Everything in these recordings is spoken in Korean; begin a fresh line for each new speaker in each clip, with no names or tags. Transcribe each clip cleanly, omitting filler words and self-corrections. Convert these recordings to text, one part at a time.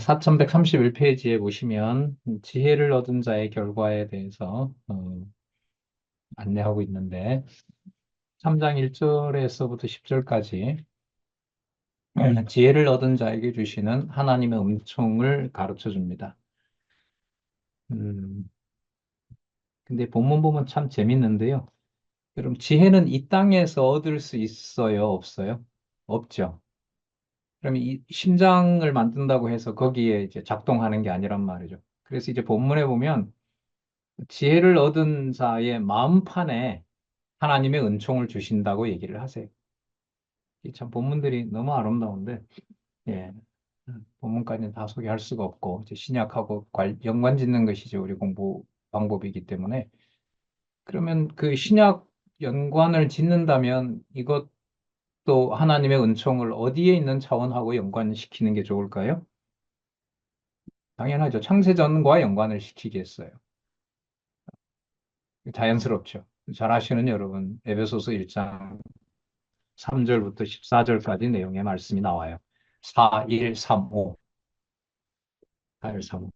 4131페이지에 보시면 지혜를 얻은 자의 결과에 대해서 안내하고 있는데 3장 1절에서부터 10절까지 지혜를 얻은 자에게 주시는 하나님의 은총을 가르쳐 줍니다. 음, 근데 본문 보면 참 재밌는데요. 그럼 지혜는 이 땅에서 얻을 수 있어요? 없어요? 없죠. 그럼 이 심장을 만든다고 해서 거기에 이제 작동하는 게 아니란 말이죠. 그래서 이제 본문에 보면 지혜를 얻은 자의 마음판에 하나님의 은총을 주신다고 얘기를 하세요. 이 참 본문들이 너무 아름다운데, 예, 본문까지는 다 소개할 수가 없고, 이제 신약하고 연관 짓는 것이 이제 우리 공부 방법이기 때문에, 그러면 그 신약 연관을 짓는다면 이것도 하나님의 은총을 어디에 있는 차원하고 연관시키는 게 좋을까요? 당연하죠. 창세전과 연관을 시키겠어요. 자연스럽죠. 잘 아시는 여러분, 에베소서 1장 3절부터 14절까지 내용의 말씀이 나와요. 4, 1, 3, 5. 4, 1, 3, 5.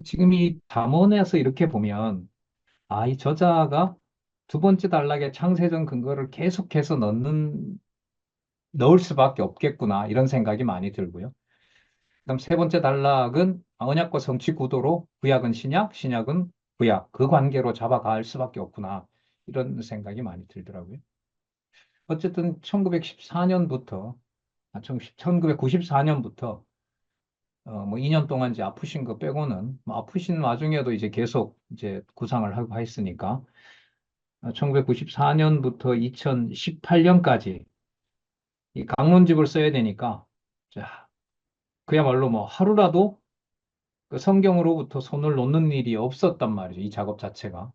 지금 이 잠언에서 이렇게 보면, 아, 이 저자가 두 번째 단락에 창세전 근거를 계속해서 넣을 수밖에 없겠구나, 이런 생각이 많이 들고요. 그다음 세 번째 단락은 언약과 성취 구도로 구약은 신약, 신약은 구약, 그 관계로 잡아갈 수밖에 없구나, 이런 생각이 많이 들더라고요. 어쨌든 1914년부터, 1994년부터 뭐 2년 동안 이제 아프신 거 빼고는 뭐 아프신 와중에도 이제 계속 이제 구상을 하고 했으니까 1994년부터 2018년까지 이 강론집을 써야 되니까 자, 그야말로 뭐 하루라도 그 성경으로부터 손을 놓는 일이 없었단 말이죠. 이 작업 자체가.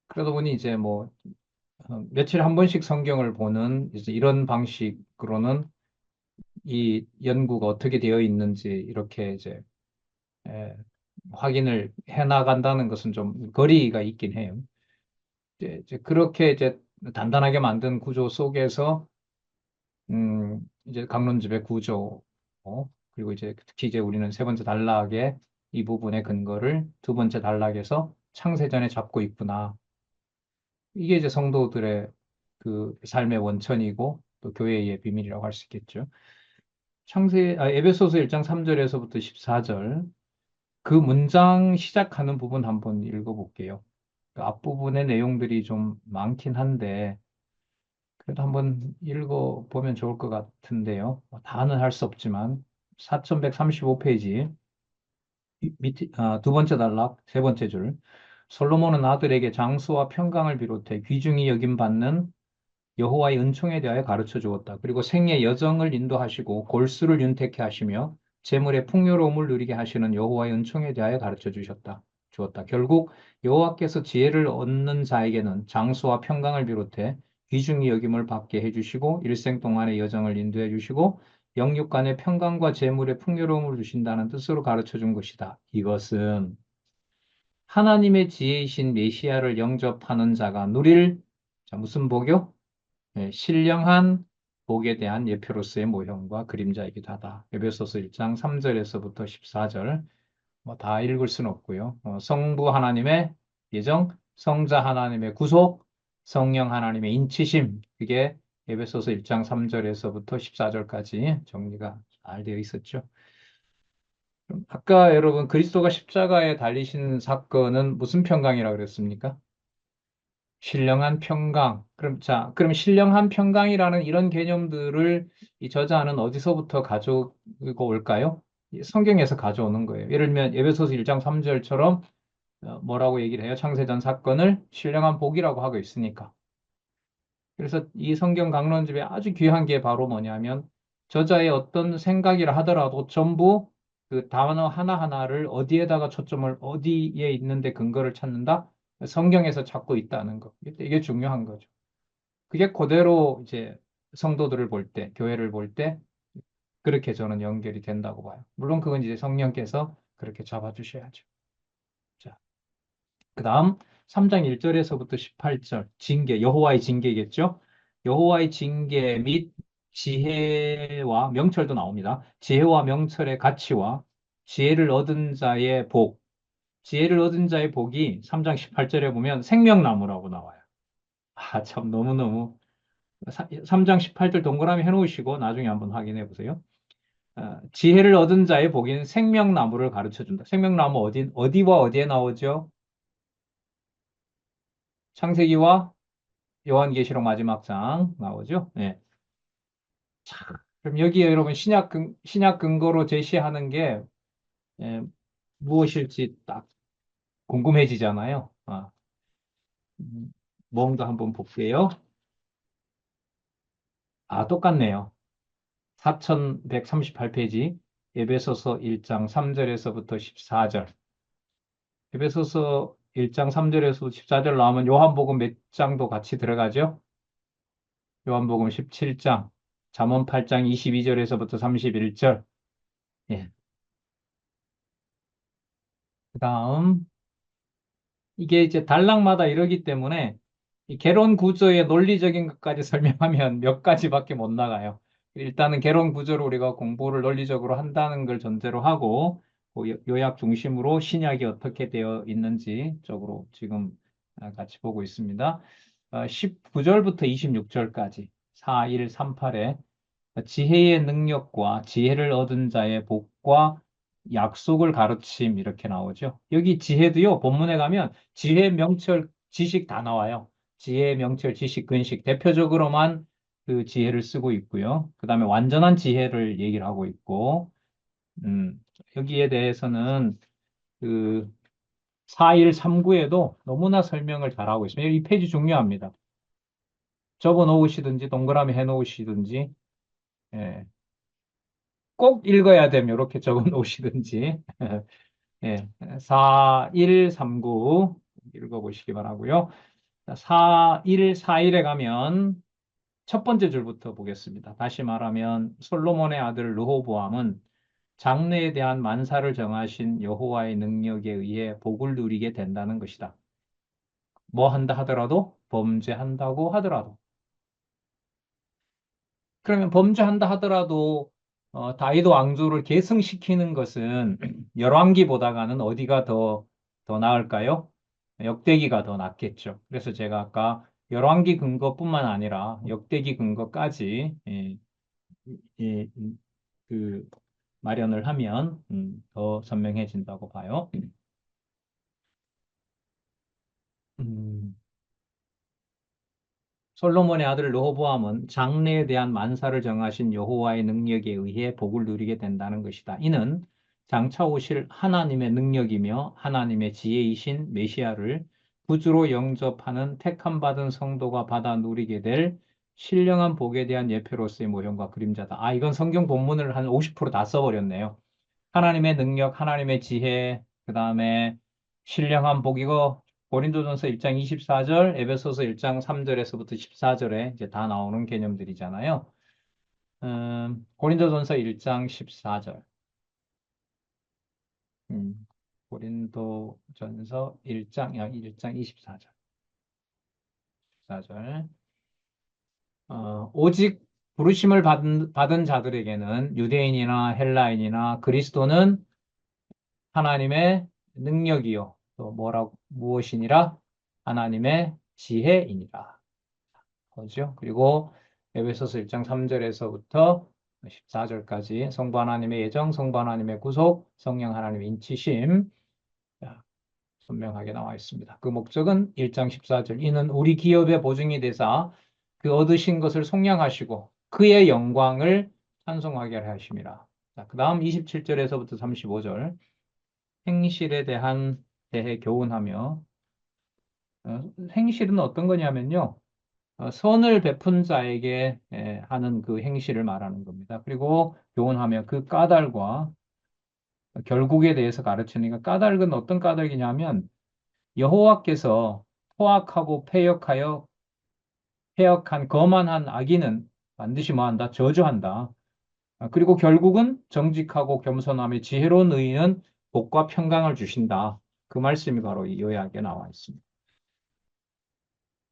그러다 보니 이제 뭐 며칠에 한 번씩 성경을 보는 이제 이런 방식으로는 이 연구가 어떻게 되어 있는지 이렇게 이제 에, 확인을 해 나간다는 것은 좀 거리가 있긴 해요. 이제 그렇게 이제 단단하게 만든 구조 속에서 이제 강론집의 구조 그리고 이제 특히 이제 우리는 세 번째 단락의 이 부분의 근거를 두 번째 단락에서 창세전에 잡고 있구나. 이게 이제 성도들의 그 삶의 원천이고 또 교회의 비밀이라고 할 수 있겠죠. 에베소서 1장 3절에서부터 14절 그 문장 시작하는 부분 한번 읽어볼게요. 그 앞부분의 내용들이 좀 많긴 한데, 그래도 한번 읽어보면 좋을 것 같은데요. 뭐 다는 할 수 없지만, 4135페이지, 두 번째 단락, 세 번째 줄. 솔로몬은 아들에게 장수와 평강을 비롯해 귀중히 여김받는 여호와의 은총에 대하여 가르쳐 주었다. 그리고 생의 여정을 인도하시고 골수를 윤택케 하시며 재물의 풍요로움을 누리게 하시는 여호와의 은총에 대하여 가르쳐 주었다. 결국 여호와께서 지혜를 얻는 자에게는 장수와 평강을 비롯해 귀중히 여김을 받게 해주시고 일생 동안의 여정을 인도해 주시고 영육 간의 평강과 재물의 풍요로움을 주신다는 뜻으로 가르쳐 준 것이다. 이것은 하나님의 지혜이신 메시아를 영접하는 자가 누릴 자, 무슨 복요? 네, 신령한 복에 대한 예표로서의 모형과 그림자이기도 하다. 에베소서 1장 3절에서부터 14절 뭐 다 읽을 수는 없고요. 성부 하나님의 예정, 성자 하나님의 구속, 성령 하나님의 인치심 그게 에베소서 1장 3절에서부터 14절까지 정리가 잘 되어 있었죠. 그럼 아까 여러분 그리스도가 십자가에 달리신 사건은 무슨 평강이라고 그랬습니까? 신령한 평강. 그럼 신령한 평강이라는 이런 개념들을 이 저자는 어디서부터 가져오고 올까요? 이 성경에서 가져오는 거예요. 예를 들면 에베소서 1장 3절처럼 뭐라고 얘기를 해요? 창세전 사건을 신령한 복이라고 하고 있으니까. 그래서 이 성경 강론집에 아주 귀한 게 바로 뭐냐면 저자의 어떤 생각이라 하더라도 전부 그 단어 하나하나를 어디에다가 초점을 어디에 있는데 근거를 찾는다? 성경에서 찾고 있다는 거. 이게 중요한 거죠. 그게 그대로 이제 성도들을 볼 때, 교회를 볼 때 그렇게 저는 연결이 된다고 봐요. 물론 그건 이제 성령께서 그렇게 잡아주셔야죠. 자, 그 다음 3장 1절에서부터 18절 징계, 여호와의 징계겠죠? 여호와의 징계 및 지혜와 명철도 나옵니다. 지혜와 명철의 가치와 지혜를 얻은 자의 복. 지혜를 얻은 자의 복이 3장 18절에 보면 생명나무라고 나와요. 아, 참, 너무너무. 3장 18절 동그라미 해놓으시고 나중에 한번 확인해 보세요. 지혜를 얻은 자의 복인 생명나무를 가르쳐 준다. 생명나무 어디와 어디에 나오죠? 창세기와 요한계시록 마지막 장 나오죠? 네. 그럼 여기에 여러분 신약 근거로 제시하는 게 예, 무엇일지 딱 궁금해지잖아요. 뭔가 한번 볼게요. 아, 똑같네요. 4138페이지 에베소서 1장 3절에서부터 14절. 에베소서 1장 3절에서 14절 나오면 요한복음 몇 장도 같이 들어가죠? 요한복음 17장, 잠언 8장 22절에서부터 31절. 예. 그다음 이게 이제 단락마다 이러기 때문에 이 개론 구조의 논리적인 것까지 설명하면 몇 가지밖에 못 나가요. 일단은 개론 구조를 우리가 공부를 논리적으로 한다는 걸 전제로 하고 그 요약 중심으로 신약이 어떻게 되어 있는지 쪽으로 지금 같이 보고 있습니다. 19절부터 26절까지 4138에 지혜의 능력과 지혜를 얻은 자의 복과 약속을 가르침 이렇게 나오죠. 여기 지혜도요, 본문에 가면 지혜, 명철, 지식 다 나와요. 지혜, 명철, 지식, 근식 대표적으로만 그 지혜를 쓰고 있고요. 그 다음에 완전한 지혜를 얘기를 하고 있고, 음, 여기에 대해서는 그 4139에도 너무나 설명을 잘하고 있습니다. 이 페이지 중요합니다. 접어 놓으시든지 동그라미 해 놓으시든지, 예, 꼭 읽어야 되면 이렇게 적어 놓으시든지, 예, 4139 읽어보시기 바라고요. 4141에 가면 첫 번째 줄부터 보겠습니다. 다시 말하면 솔로몬의 아들 르호보암은 장래에 대한 만사를 정하신 여호와의 능력에 의해 복을 누리게 된다는 것이다. 뭐 한다 하더라도 범죄한다고 하더라도 그러면 범죄한다 하더라도 다윗 왕조를 계승시키는 것은 열왕기보다가는 어디가 더 나을까요? 역대기가 더 낫겠죠. 그래서 제가 아까 열왕기 근거뿐만 아니라 역대기 근거까지 예, 그 마련을 하면 더 선명해진다고 봐요. 음, 솔로몬의 아들 르호보암은 장래에 대한 만사를 정하신 여호와의 능력에 의해 복을 누리게 된다는 것이다. 이는 장차 오실 하나님의 능력이며 하나님의 지혜이신 메시아를 구주로 영접하는 택함 받은 성도가 받아 누리게 될 신령한 복에 대한 예표로서의 모형과 그림자다. 아, 이건 성경 본문을 한 50%다 써버렸네요. 하나님의 능력, 하나님의 지혜, 그 다음에 신령한 복, 이거 고린도전서 1장 24절, 에베소서 1장 3절에서부터 14절에 이제 다 나오는 개념들이잖아요. 고린도전서 1장 14절. 고린도전서 1장 24절. 14절. 오직 부르심을 받은 자들에게는 유대인이나 헬라인이나 그리스도는 하나님의 능력이요. 또 무엇이니라? 하나님의 지혜이니라. 그죠? 그리고 에베소서 1장 3절에서부터 14절까지 성부 하나님의 예정, 성부 하나님의 구속, 성령 하나님의 인치심 자, 선명하게 나와 있습니다. 그 목적은 1장 14절 이는 우리 기업의 보증이 되사 그 얻으신 것을 속량하시고 그의 영광을 찬송하게 하심이라. 자, 그 다음 27절에서부터 35절 행실에 대해 교훈하며 행실은 어떤 거냐면요. 선을 베푼 자에게 하는 그 행실을 말하는 겁니다. 그리고 교훈하며 그 까닭과 결국에 대해서 가르치니까 까닭은 어떤 까닭이냐면 여호와께서 포악하고 패역한 거만한 악인은 반드시 뭐한다? 저주한다. 그리고 결국은 정직하고 겸손함의 지혜로운 의인은 복과 평강을 주신다. 그 말씀이 바로 이 요약에 나와 있습니다.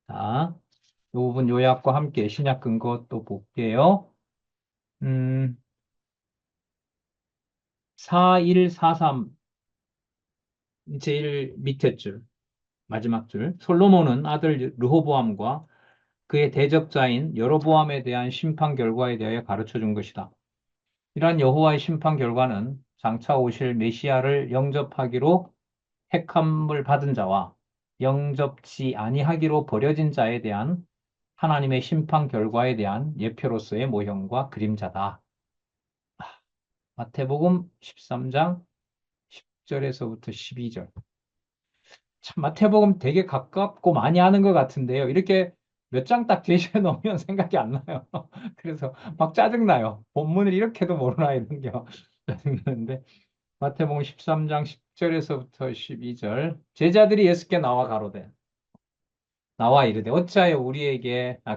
자, 이 부분 요약과 함께 신약 근거 또 볼게요. 음, 4143 제일 밑에 줄, 마지막 줄. 솔로몬은 아들 르호보암과 그의 대적자인 여로보암에 대한 심판 결과에 대하여 가르쳐 준 것이다. 이러한 여호와의 심판 결과는 장차 오실 메시아를 영접하기로 택함을 받은 자와 영접지 아니하기로 버려진 자에 대한 하나님의 심판 결과에 대한 예표로서의 모형과 그림자다. 마태복음 13장 10절에서부터 12절. 참, 마태복음 되게 가깝고 많이 하는 것 같은데요. 이렇게 몇 장 딱 제시해 놓으면 생각이 안 나요. 그래서 막 짜증나요. 본문을 이렇게도 모르나 이런 게 짜증나는데. 마태복음 13장 10절에서부터 12절. 제자들이 예수께 나와 가로되 나와 이르되 어찌하여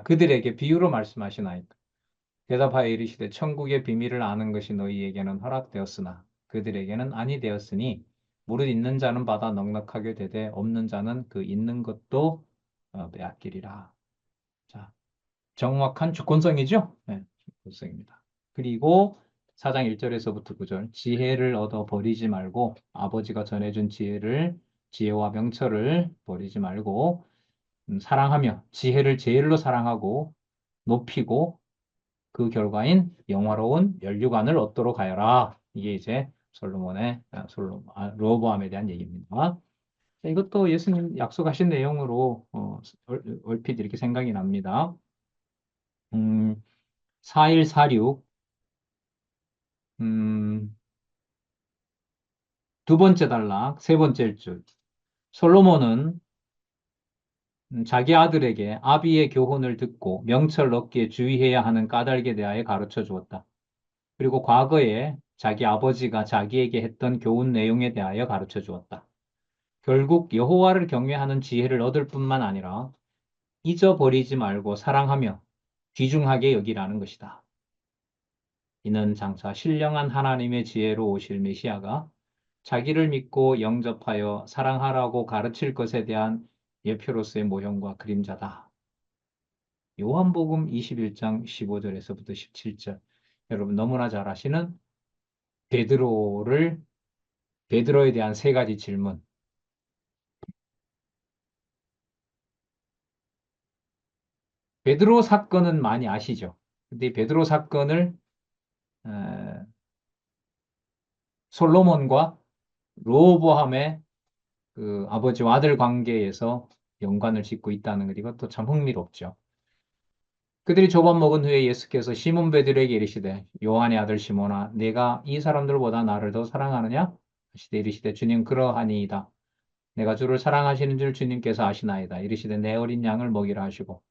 그들에게 비유로 말씀하시나이까. 대답하여 이르시되 천국의 비밀을 아는 것이 너희에게는 허락되었으나 그들에게는 아니 되었으니 무릇 있는 자는 받아 넉넉하게 되되 없는 자는 그 있는 것도 빼앗기리라. 자, 정확한 주권성이죠? 네, 주권성입니다. 그리고 4장 1절에서부터 9절 지혜를 얻어 버리지 말고 아버지가 전해준 지혜와 명철을 버리지 말고 사랑하며 지혜를 제일로 사랑하고 높이고 그 결과인 영화로운 면류관을 얻도록 하여라. 이게 이제 르호보암에 대한 얘기입니다. 자, 이것도 예수님 약속하신 내용으로 얼핏 이렇게 생각이 납니다. 4146 음, 두 번째 단락, 세 번째 줄. 솔로몬은 자기 아들에게 아비의 교훈을 듣고 명철 얻기에 주의해야 하는 까닭에 대하여 가르쳐 주었다. 그리고 과거에 자기 아버지가 자기에게 했던 교훈 내용에 대하여 가르쳐 주었다. 결국 여호와를 경외하는 지혜를 얻을 뿐만 아니라 잊어버리지 말고 사랑하며 귀중하게 여기라는 것이다. 이는 장차 신령한 하나님의 지혜로 오실 메시아가 자기를 믿고 영접하여 사랑하라고 가르칠 것에 대한 예표로서의 모형과 그림자다. 요한복음 21장 15절에서부터 17절. 여러분 너무나 잘 아시는 베드로에 대한 세 가지 질문. 베드로 사건은 많이 아시죠? 근데 이 베드로 사건을 에, 솔로몬과 르호보암의 그 아버지와 아들 관계에서 연관을 짓고 있다는 것, 이것도 참 흥미롭죠. 그들이 조반 먹은 후에 예수께서 시몬 베드로에게 이르시되 요한의 아들 시몬아 내가 이 사람들보다 나를 더 사랑하느냐? 하시되 이르시되 주님 그러하니이다. 내가 주를 사랑하시는 줄 주님께서 아시나이다. 이르시되 내 어린 양을 먹이라 하시고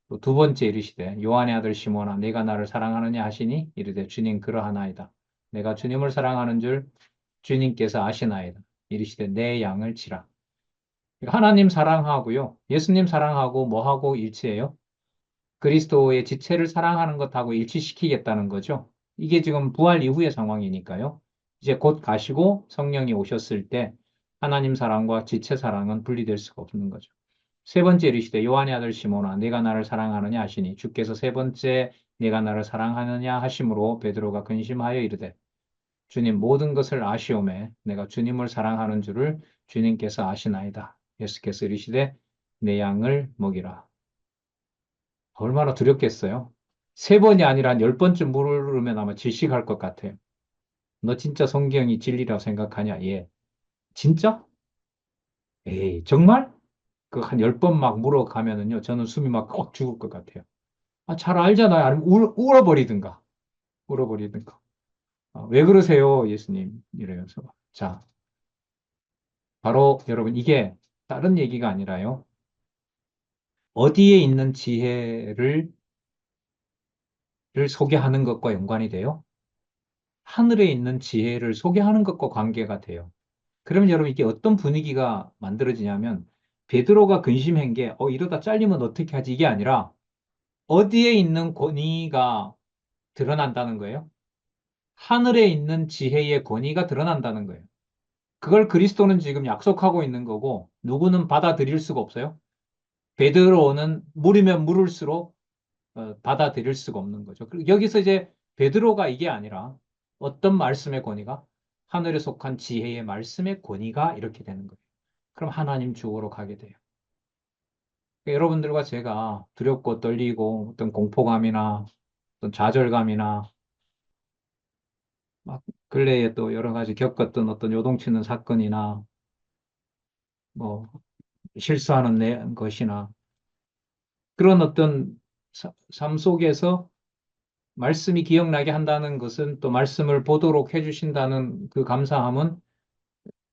또 두 번째 이르시되 요한의 아들 시몬아 내가 나를 사랑하느냐 하시니 이르되 주님 그러하나이다. 내가 주님을 사랑하는 줄 주님께서 아시나이다. 이르시되 내 양을 치라. 하나님 사랑하고요. 예수님 사랑하고 뭐하고 일치해요? 그리스도의 지체를 사랑하는 것하고 일치시키겠다는 거죠. 이게 지금 부활 이후의 상황이니까요. 이제 곧 가시고 성령이 오셨을 때 하나님 사랑과 지체 사랑은 분리될 수가 없는 거죠. 세 번째 이르시되 요한의 아들 시몬아 내가 나를 사랑하느냐 하시니 주께서 세 번째 내가 나를 사랑하느냐 하심으로 베드로가 근심하여 이르되 주님 모든 것을 아시오매 내가 주님을 사랑하는 줄을 주님께서 아시나이다. 예수께서 이르시되 내 양을 먹이라. 얼마나 두렵겠어요? 세 번이 아니라 한 열 번쯤 물으면 아마 질식할 것 같아요. 너 진짜 성경이 진리라고 생각하냐? 예. 진짜? 에이, 정말? 그 한 열 번 막 물어가면은요, 저는 숨이 막 꽉 죽을 것 같아요. 아, 잘 알잖아요. 아니면 울어버리든가. 울어버리든가. 왜 그러세요, 예수님? 이래서. 자, 바로 여러분, 이게 다른 얘기가 아니라요. 어디에 있는 지혜를 소개하는 것과 연관이 돼요? 하늘에 있는 지혜를 소개하는 것과 관계가 돼요. 그러면 여러분 이게 어떤 분위기가 만들어지냐면 베드로가 근심한 게 이러다 잘리면 어떻게 하지? 이게 아니라 어디에 있는 권위가 드러난다는 거예요. 하늘에 있는 지혜의 권위가 드러난다는 거예요. 그걸 그리스도는 지금 약속하고 있는 거고 누구는 받아들일 수가 없어요. 베드로는 물으면 물을수록 받아들일 수가 없는 거죠. 그리고 여기서 이제 베드로가 이게 아니라 어떤 말씀의 권위가? 하늘에 속한 지혜의 말씀의 권위가 이렇게 되는 거예요. 그럼 하나님 주어로 가게 돼요. 그러니까 여러분들과 제가 두렵고 떨리고 어떤 공포감이나 어떤 좌절감이나 막 근래에 또 여러 가지 겪었던 어떤 요동치는 사건이나 뭐 실수하는 것이나 그런 어떤 삶 속에서 말씀이 기억나게 한다는 것은 또 말씀을 보도록 해주신다는 그 감사함은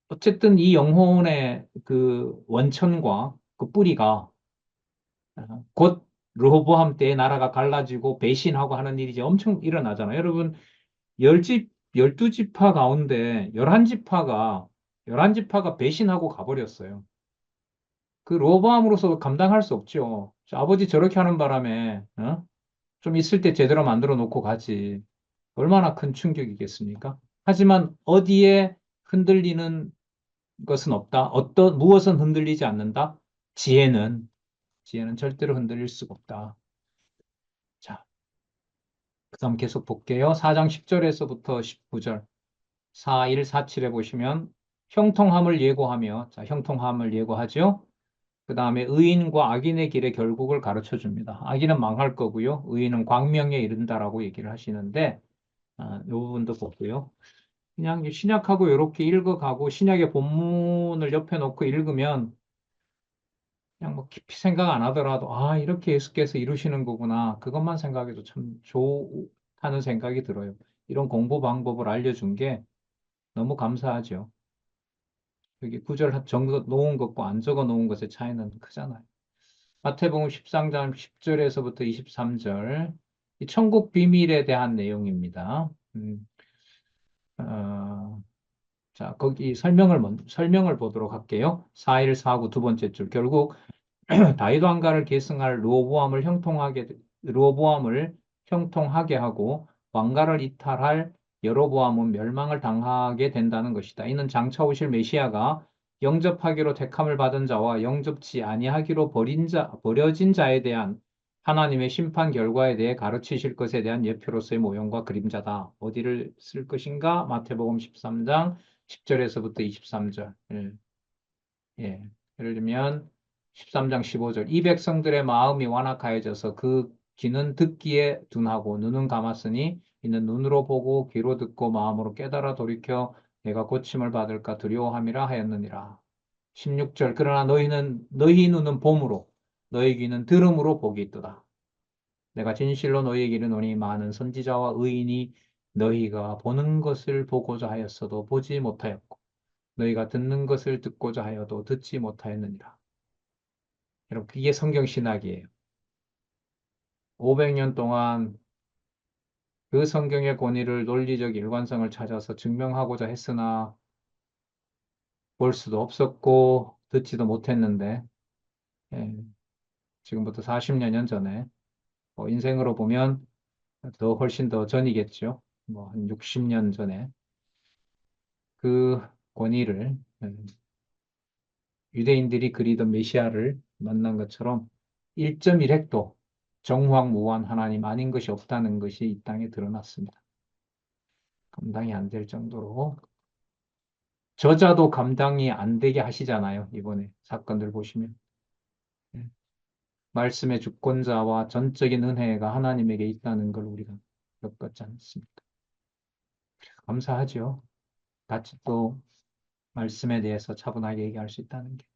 어쨌든 이 영혼의 그 원천과 그 뿌리가 곧 르호보암 때의 나라가 갈라지고 배신하고 하는 일이 이제 엄청 일어나잖아요. 여러분, 열두 지파 가운데 열한 지파가 배신하고 가버렸어요. 그 르호보암으로서 감당할 수 없죠. 아버지 저렇게 하는 바람에, 좀 있을 때 제대로 만들어 놓고 가지. 얼마나 큰 충격이겠습니까? 하지만 어디에 흔들리는 것은 없다. 무엇은 흔들리지 않는다? 지혜는, 지혜는 절대로 흔들릴 수가 없다. 자, 그 다음 계속 볼게요. 4장 10절에서부터 19절. 4147에 보시면 형통함을 예고하며, 자, 형통함을 예고하죠. 그 다음에 의인과 악인의 길의 결국을 가르쳐 줍니다. 악인은 망할 거고요. 의인은 광명에 이른다라고 얘기를 하시는데, 이 부분도 보고요. 그냥 신약하고 이렇게 읽어가고 신약의 본문을 옆에 놓고 읽으면 그냥 뭐 깊이 생각 안 하더라도 아, 이렇게 예수께서 이루시는 거구나. 그것만 생각해도 참 좋다는 생각이 들어요. 이런 공부 방법을 알려준 게 너무 감사하죠. 여기 구절 적어 놓은 것과 안 적어 놓은 것의 차이는 크잖아요. 마태복음 13장 10절에서부터 23절. 이 천국 비밀에 대한 내용입니다. 어, 자, 거기 설명을 보도록 할게요. 4149 두 번째 줄. 결국 다윗 왕가를 계승할 르호보암을 형통하게 하고 왕가를 이탈할 여로보암은 멸망을 당하게 된다는 것이다. 이는 장차 오실 메시아가 영접하기로 택함을 받은 자와 영접치 아니하기로 버려진 자에 대한 하나님의 심판 결과에 대해 가르치실 것에 대한 예표로서의 모형과 그림자다. 어디를 쓸 것인가? 마태복음 13장 10절에서부터 23절. 예. 예를 들면 13장 15절 이 백성들의 마음이 완악하여져서 그 귀는 듣기에 둔하고 눈은 감았으니 이는 눈으로 보고 귀로 듣고 마음으로 깨달아 돌이켜 내가 고침을 받을까 두려워함이라 하였느니라. 16절 그러나 너희 눈은 봄으로 너희 귀는 들음으로 복이 있도다. 내가 진실로 너희에게 이르노니 많은 선지자와 의인이 너희가 보는 것을 보고자 하였어도 보지 못하였고 너희가 듣는 것을 듣고자 하여도 듣지 못하였느니라. 여러분, 그게 성경 신학이에요. 500년 동안 그 성경의 권위를 논리적 일관성을 찾아서 증명하고자 했으나 볼 수도 없었고 듣지도 못했는데 예, 지금부터 40여 년 전에 인생으로 보면 더 훨씬 더 전이겠죠. 뭐 한 60년 전에 그 권위를 유대인들이 그리던 메시아를 만난 것처럼 1.1획도 정황무한 하나님 아닌 것이 없다는 것이 이 땅에 드러났습니다. 감당이 안 될 정도로 저자도 감당이 안 되게 하시잖아요. 이번에 사건들 보시면. 예. 말씀의 주권자와 전적인 은혜가 하나님에게 있다는 걸 우리가 겪었지 않습니까? 감사하죠. 같이 또 말씀에 대해서 차분하게 얘기할 수 있다는 게.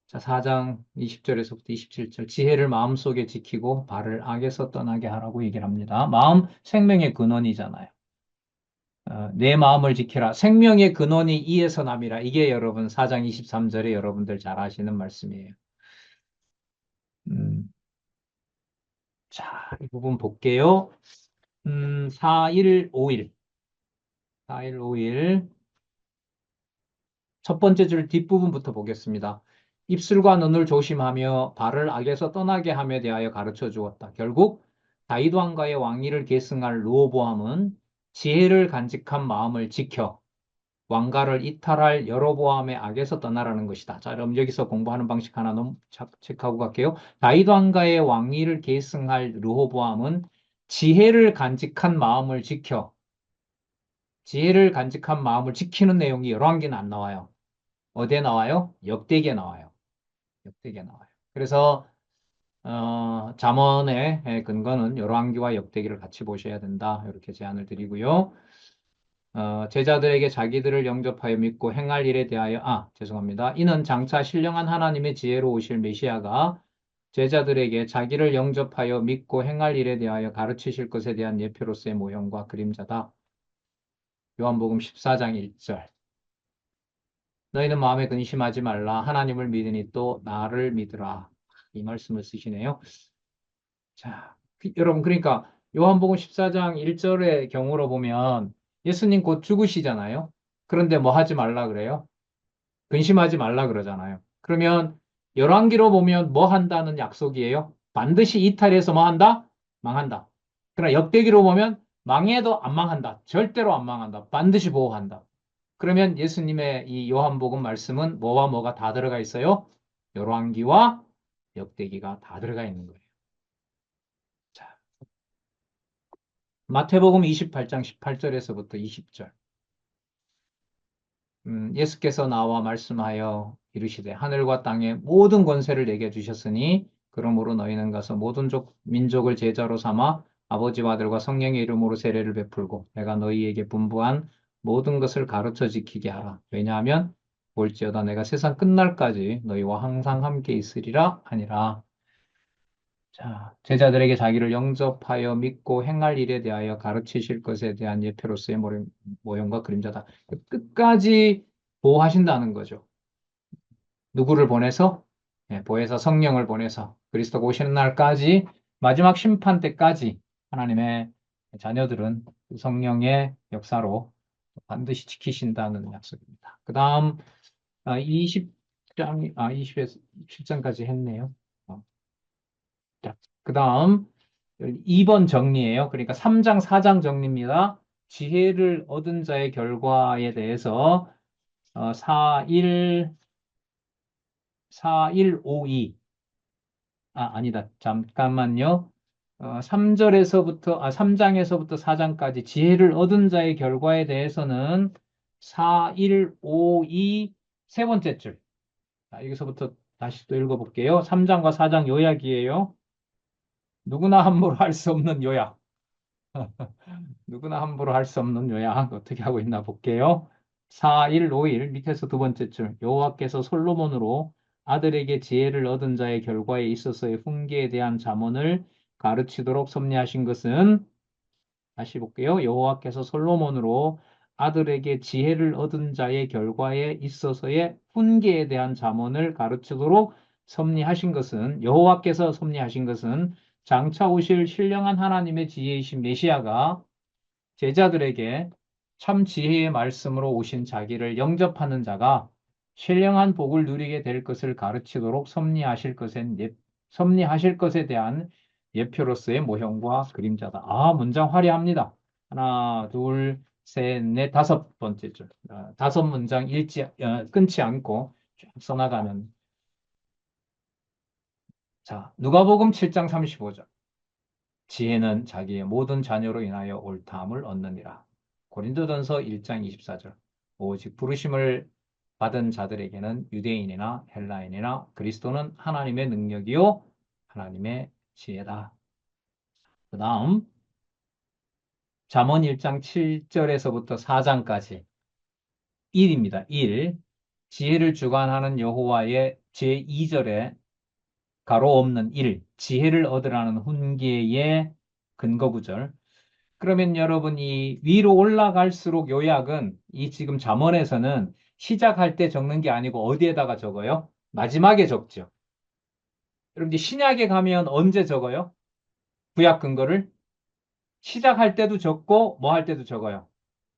자, 4장 20절에서부터 27절. 지혜를 마음속에 지키고 발을 악에서 떠나게 하라고 얘기를 합니다. 마음 생명의 근원이잖아요. 내 마음을 지키라. 생명의 근원이 이에서 남이라. 이게 여러분 4장 23절에 여러분들 잘 아시는 말씀이에요. 음, 자, 이 부분 볼게요. 4151. 4151. 첫 번째 줄 뒷부분부터 보겠습니다. 입술과 눈을 조심하며 발을 악에서 떠나게 함에 대하여 가르쳐 주었다. 결국 다윗 왕가의 왕위를 계승할 르호보암은 지혜를 간직한 마음을 지켜 왕가를 이탈할 여로보암의 악에서 떠나라는 것이다. 자, 그럼 여기서 공부하는 방식 하나 체크하고 갈게요. 다윗 왕가의 왕위를 계승할 르호보암은 지혜를 간직한 마음을 지켜. 지혜를 간직한 마음을 지키는 내용이 열왕기는 안 나와요. 어디에 나와요? 역대기에 나와요. 역대기에 나와요. 그래서 잠언의 근거는 열왕기와 역대기를 같이 보셔야 된다. 이렇게 제안을 드리고요. 제자들에게 자기들을 영접하여 믿고 행할 일에 대하여, 죄송합니다. 이는 장차 신령한 하나님의 지혜로 오실 메시아가 제자들에게 자기를 영접하여 믿고 행할 일에 대하여 가르치실 것에 대한 예표로서의 모형과 그림자다. 요한복음 14장 1절. 너희는 마음에 근심하지 말라. 하나님을 믿으니 또 나를 믿으라. 이 말씀을 쓰시네요. 자, 여러분, 그러니까 요한복음 14장 1절의 경우로 보면 예수님 곧 죽으시잖아요. 그런데 뭐 하지 말라 그래요? 근심하지 말라 그러잖아요. 그러면 열왕기로 보면 뭐 한다는 약속이에요? 반드시 이탈해서 뭐 한다? 망한다. 그러나 역대기로 보면 망해도 안 망한다. 절대로 안 망한다. 반드시 보호한다. 그러면 예수님의 이 요한복음 말씀은 뭐와 뭐가 다 들어가 있어요? 열왕기와 역대기가 다 들어가 있는 거예요. 자, 마태복음 28장 18절에서부터 20절. 예수께서 나와 말씀하여 이르시되 하늘과 땅의 모든 권세를 내게 주셨으니 그러므로 너희는 가서 모든 민족을 제자로 삼아 아버지와 아들과 성령의 이름으로 세례를 베풀고 내가 너희에게 분부한 모든 것을 가르쳐 지키게 하라. 왜냐하면 볼지어다 내가 세상 끝날까지 너희와 항상 함께 있으리라 하니라. 자, 제자들에게 자기를 영접하여 믿고 행할 일에 대하여 가르치실 것에 대한 예표로서의 모형과 그림자다. 끝까지 보호하신다는 거죠. 누구를 보내서? 보혜사 성령을 보내서 그리스도가 오시는 날까지 마지막 심판 때까지 하나님의 자녀들은 그 성령의 역사로 반드시 지키신다는 약속입니다. 그 다음 20장, 20에서 7장까지 했네요. 자, 그 다음 2번 정리예요. 그러니까 3장, 4장 정리입니다. 지혜를 얻은 자의 결과에 대해서 4152 아니다. 잠깐만요. 3장에서부터 4장까지 지혜를 얻은 자의 결과에 대해서는 4152 세 번째 줄. 자, 여기서부터 다시 또 읽어볼게요. 3장과 4장 요약이에요. 누구나 함부로 할 수 없는 요약. 누구나 함부로 할 수 없는 요약 어떻게 하고 있나 볼게요. 4151 밑에서 두 번째 줄 여호와께서 솔로몬으로 아들에게 지혜를 얻은 자의 결과에 있어서의 훈계에 대한 잠언을 가르치도록 섭리하신 것은 다시 볼게요. 여호와께서 솔로몬으로 아들에게 지혜를 얻은 자의 결과에 있어서의 훈계에 대한 잠언을 가르치도록 섭리하신 것은 여호와께서 섭리하신 것은 장차 오실 신령한 하나님의 지혜이신 메시아가 제자들에게 참 지혜의 말씀으로 오신 자기를 영접하는 자가 신령한 복을 누리게 될 것을 가르치도록 섭리하실 것에 대한 예표로서의 모형과 그림자다. 문장 화려합니다. 하나, 둘, 셋, 넷, 다섯 번째 줄. 다섯 문장 끊지 않고 쭉 써나가는. 자, 누가복음 7장 35절. 지혜는 자기의 모든 자녀로 인하여 옳다함을 얻느니라. 고린도전서 1장 24절. 오직 부르심을 받은 자들에게는 유대인이나 헬라인이나 그리스도는 하나님의 능력이요 하나님의 지혜다. 그 다음 잠언 1장 7절에서부터 4장까지 1입니다. 1. 지혜를 주관하는 여호와의 제2절에 가로 없는 1. 지혜를 얻으라는 훈계의 근거 구절. 그러면 여러분 이 위로 올라갈수록 요약은 이 지금 잠언에서는 시작할 때 적는 게 아니고 어디에다가 적어요? 마지막에 적죠. 여러분들 신약에 가면 언제 적어요? 구약 근거를 시작할 때도 적고 뭐 할 때도 적어요.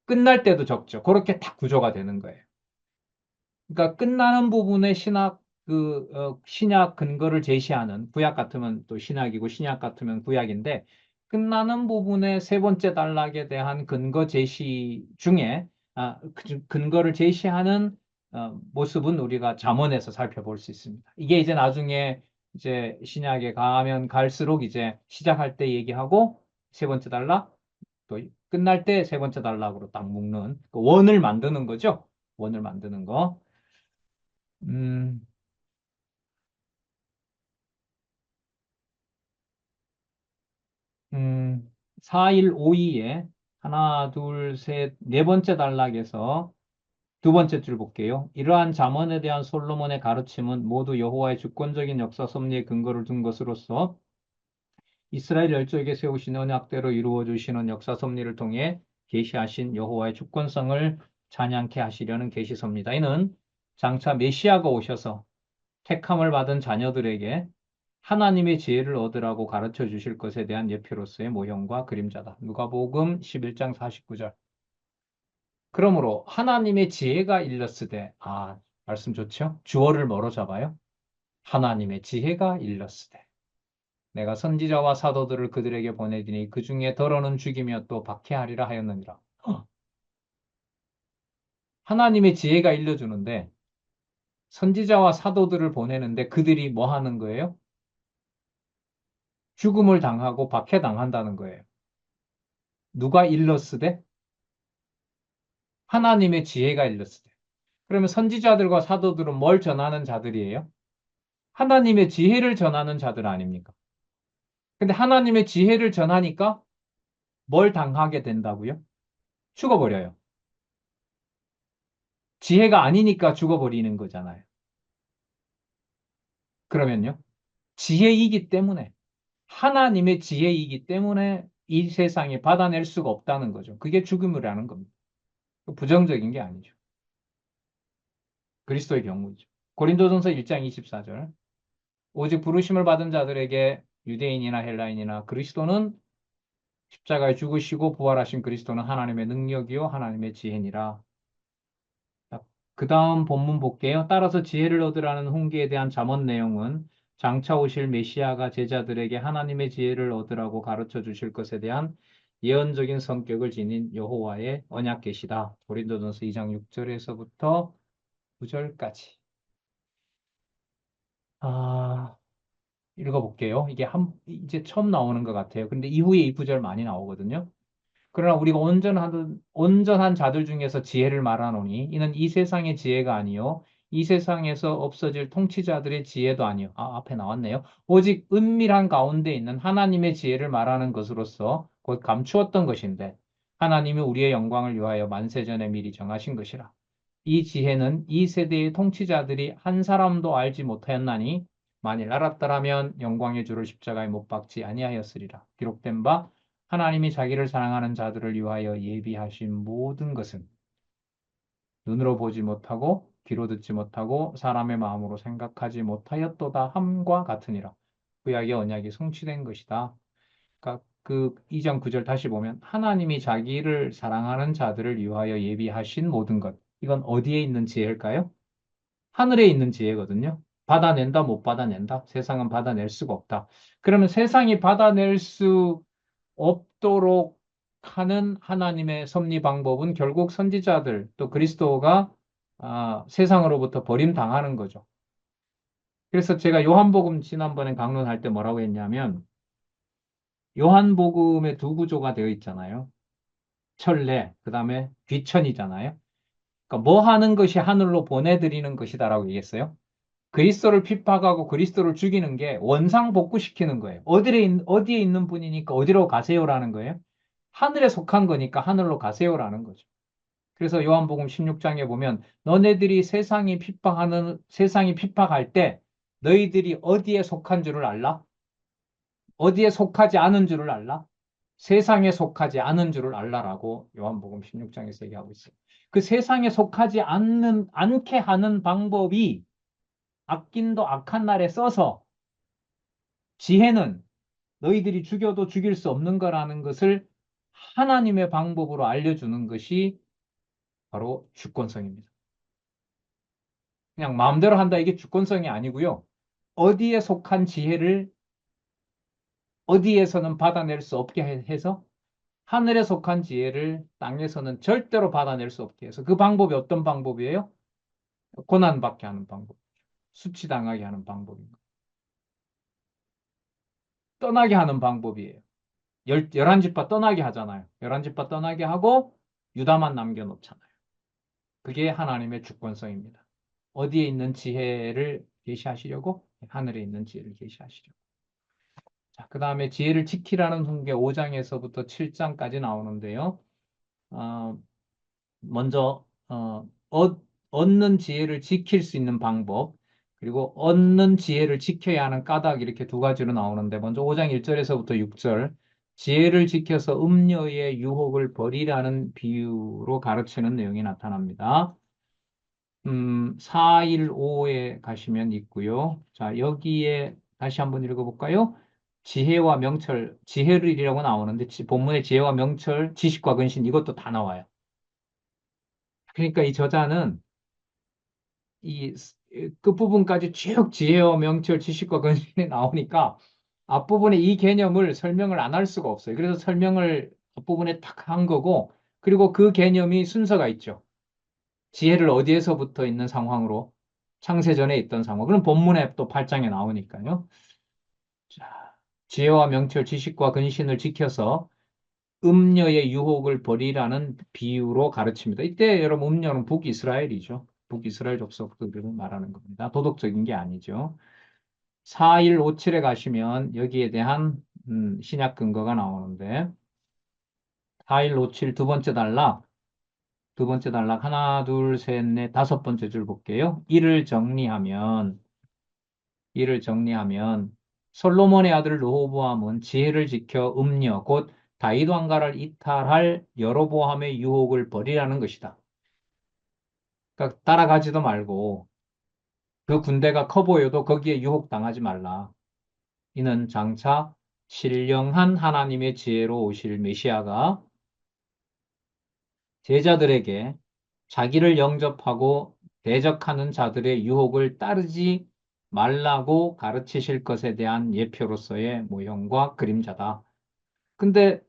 끝날 때도 적죠. 그렇게 딱 구조가 되는 거예요. 그러니까 끝나는 부분에 신약 근거를 제시하는 구약 같으면 또 신약이고 신약 같으면 구약인데 끝나는 부분에 세 번째 단락에 대한 근거 제시 중에 근거를 제시하는 모습은 우리가 잠언에서 살펴볼 수 있습니다. 이게 이제 나중에 이제 신약에 가면 갈수록 이제 시작할 때 얘기하고 세 번째 단락, 또 끝날 때 세 번째 단락으로 딱 묶는 그 원을 만드는 거죠. 원을 만드는 거. 음, 4152에 하나, 둘, 셋, 네 번째 단락에서 두 번째 줄 볼게요. 이러한 잠언에 대한 솔로몬의 가르침은 모두 여호와의 주권적인 역사 섭리에 근거를 둔 것으로서 이스라엘 열조에게 세우신 언약대로 이루어 주시는 역사 섭리를 통해 계시하신 여호와의 주권성을 찬양케 하시려는 계시섭니다. 이는 장차 메시아가 오셔서 택함을 받은 자녀들에게 하나님의 지혜를 얻으라고 가르쳐 주실 것에 대한 예표로서의 모형과 그림자다. 누가복음 11장 49절. 그러므로 하나님의 지혜가 일렀으되, 말씀 좋죠? 주어를 뭐로 잡아요? 하나님의 지혜가 일렀으되. 내가 선지자와 사도들을 그들에게 보내리니 그 중에 더러는 죽이며 또 박해하리라 하였느니라. 하나님의 지혜가 일러주는데 선지자와 사도들을 보내는데 그들이 뭐 하는 거예요? 죽음을 당하고 박해당한다는 거예요. 누가 일렀으되? 하나님의 지혜가 일렀으되. 그러면 선지자들과 사도들은 뭘 전하는 자들이에요? 하나님의 지혜를 전하는 자들 아닙니까? 근데 하나님의 지혜를 전하니까 뭘 당하게 된다고요? 죽어버려요. 지혜가 아니니까 죽어버리는 거잖아요. 그러면요? 지혜이기 때문에, 하나님의 지혜이기 때문에 이 세상에 받아낼 수가 없다는 거죠. 그게 죽음이라는 겁니다. 부정적인 게 아니죠. 그리스도의 경우죠. 고린도전서 1장 24절. 오직 부르심을 받은 자들에게 유대인이나 헬라인이나 그리스도는 십자가에 죽으시고 부활하신 그리스도는 하나님의 능력이요 하나님의 지혜니라. 그 다음 본문 볼게요. 따라서 지혜를 얻으라는 훈계에 대한 잠언 내용은 장차 오실 메시아가 제자들에게 하나님의 지혜를 얻으라고 가르쳐 주실 것에 대한 예언적인 성격을 지닌 여호와의 언약 계시다. 고린도전서 2장 6절에서부터 9절까지. 아, 읽어볼게요. 이게 이제 처음 나오는 것 같아요. 근데 이후에 이 구절 많이 나오거든요. 그러나 우리가 온전한 자들 중에서 지혜를 말하노니 이는 이 세상의 지혜가 아니요 이 세상에서 없어질 통치자들의 지혜도 아니요. 앞에 나왔네요. 오직 은밀한 가운데 있는 하나님의 지혜를 말하는 것으로서 곧 감추었던 것인데 하나님이 우리의 영광을 위하여 만세전에 미리 정하신 것이라. 이 지혜는 이 세대의 통치자들이 한 사람도 알지 못하였나니 만일 알았더라면 영광의 주를 십자가에 못 박지 아니하였으리라. 기록된 바 하나님이 자기를 사랑하는 자들을 위하여 예비하신 모든 것은 눈으로 보지 못하고 귀로 듣지 못하고 사람의 마음으로 생각하지 못하였도다 함과 같으니라. 구약의 언약이 성취된 것이다. 그러니까 그 2장 9절 다시 보면 하나님이 자기를 사랑하는 자들을 위하여 예비하신 모든 것. 이건 어디에 있는 지혜일까요? 하늘에 있는 지혜거든요. 받아낸다, 못 받아낸다. 세상은 받아낼 수가 없다. 그러면 세상이 받아낼 수 없도록 하는 하나님의 섭리 방법은 결국 선지자들, 또 그리스도가 세상으로부터 버림당하는 거죠. 그래서 제가 요한복음 지난번에 강론할 때 뭐라고 했냐면, 요한복음의 두 구조가 되어 있잖아요. 천례, 그 다음에 귀천이잖아요. 그러니까 뭐 하는 것이 하늘로 보내드리는 것이다라고 얘기했어요. 그리스도를 핍박하고 그리스도를 죽이는 게 원상복구시키는 거예요. 어디에 있는 분이니까 어디로 가세요라는 거예요. 하늘에 속한 거니까 하늘로 가세요라는 거죠. 그래서 요한복음 16장에 보면 너네들이 세상이 핍박할 때 너희들이 어디에 속한 줄을 알라? 어디에 속하지 않은 줄을 알라? 세상에 속하지 않은 줄을 알라라고 요한복음 16장에서 얘기하고 있어요. 그 세상에 속하지 않게 하는 방법이 악긴도 악한 날에 써서 지혜는 너희들이 죽여도 죽일 수 없는 거라는 것을 하나님의 방법으로 알려주는 것이 바로 주권성입니다. 그냥 마음대로 한다 이게 주권성이 아니고요. 어디에 속한 지혜를 어디에서는 받아낼 수 없게 해서 하늘에 속한 지혜를 땅에서는 절대로 받아낼 수 없게 해서 그 방법이 어떤 방법이에요? 고난받게 하는 방법, 수치당하게 하는 방법입니다. 떠나게 하는 방법이에요. 열한 지파 떠나게 하잖아요. 열한 지파 떠나게 하고 유다만 남겨놓잖아요. 그게 하나님의 주권성입니다. 어디에 있는 지혜를 계시하시려고? 하늘에 있는 지혜를 계시하시려고. 자, 그 다음에 지혜를 지키라는 게 5장에서부터 7장까지 나오는데요. 어, 먼저 얻는 지혜를 지킬 수 있는 방법, 그리고 얻는 지혜를 지켜야 하는 까닭 이렇게 두 가지로 나오는데 먼저 5장 1절에서부터 6절 지혜를 지켜서 음녀의 유혹을 버리라는 비유로 가르치는 내용이 나타납니다. 415에 가시면 있고요. 자, 여기에 다시 한번 읽어볼까요? 지혜와 명철, 지혜를이라고 나오는데 본문에 지혜와 명철, 지식과 근신 이것도 다 나와요. 그러니까 이 저자는 이 끝부분까지 쭉 지혜와 명철, 지식과 근신이 나오니까 앞부분에 이 개념을 설명을 안 할 수가 없어요. 그래서 설명을 앞부분에 딱 한 거고, 그리고 그 개념이 순서가 있죠. 지혜를 어디에서부터 있는 상황으로 창세전에 있던 상황. 그럼 본문에 또 8장에 나오니까요. 자, 지혜와 명철, 지식과 근신을 지켜서 음녀의 유혹을 버리라는 비유로 가르칩니다. 이때 여러분 음녀는 북이스라엘이죠. 북이스라엘 족속들을 말하는 겁니다. 도덕적인 게 아니죠. 4157에 가시면 여기에 대한 신약 근거가 나오는데 4157 두 번째 단락 하나 둘 셋 넷 다섯 번째 줄 볼게요. 이를 정리하면 솔로몬의 아들 르호보암은 지혜를 지켜 음녀 곧 다윗 왕가를 이탈할 여로보암의 유혹을 버리라는 것이다. 그러니까 따라가지도 말고 그 군대가 커 보여도 거기에 유혹당하지 말라. 이는 장차 신령한 하나님의 지혜로 오실 메시아가 제자들에게 자기를 영접하고 대적하는 자들의 유혹을 따르지 말라고 가르치실 것에 대한 예표로서의 모형과 그림자다. 근데